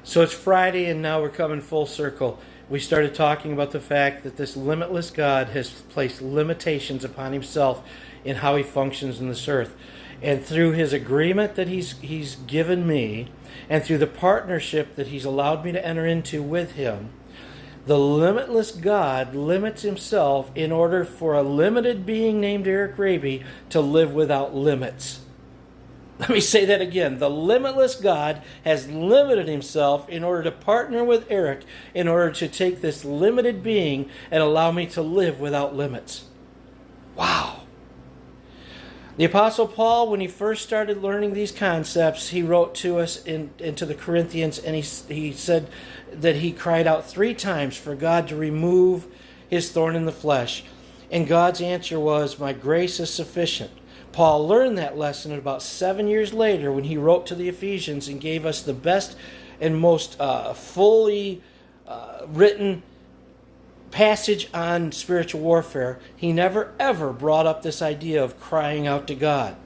So it's Friday, and now we're coming full circle. We started talking about the fact that this limitless God has placed limitations upon himself in how he functions in this earth. And through his agreement that he's given me, and through the partnership that he's allowed me to enter into with him, the limitless God limits himself in order for a limited being named Eric Raby to live without limits. Let me say that again. The limitless God has limited himself in order to partner with Eric in order to take this limited being and allow me to live without limits. Wow. The Apostle Paul, when he first started learning these concepts, he wrote to us into the Corinthians, and he said that he cried out 3 times for God to remove his thorn in the flesh. And God's answer was, "My grace is sufficient." Paul learned that lesson about 7 years later when he wrote to the Ephesians and gave us the best and most fully written passage on spiritual warfare. He never ever brought up this idea of crying out to God.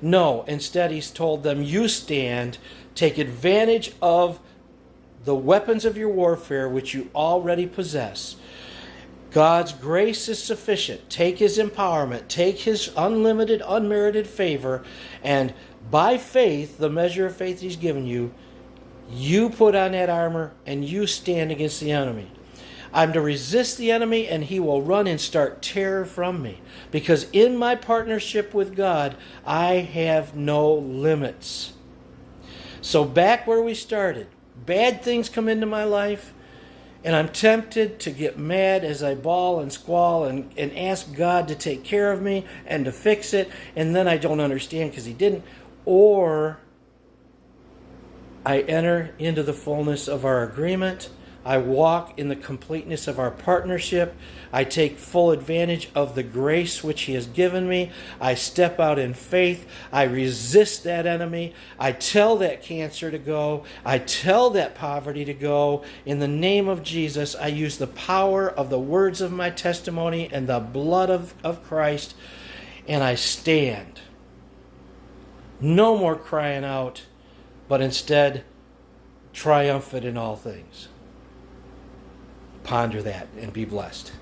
No, instead he's told them, you stand, take advantage of the weapons of your warfare which you already possess. God's grace is sufficient. Take his empowerment, take his unlimited, unmerited favor, and by faith, the measure of faith he's given you, you put on that armor and you stand against the enemy. I'm to resist the enemy, and he will run and start terror from me. Because in my partnership with God, I have no limits. So back where we started, bad things come into my life, and I'm tempted to get mad as I bawl and squall and ask God to take care of me and to fix it, and then I don't understand because he didn't. Or I enter into the fullness of our agreement. I walk in the completeness of our partnership. I take full advantage of the grace which he has given me. I step out in faith. I resist that enemy. I tell that cancer to go. I tell that poverty to go. In the name of Jesus, I use the power of the words of my testimony and the blood of Christ, and I stand. No more crying out, but instead triumphant in all things. Ponder that and be blessed.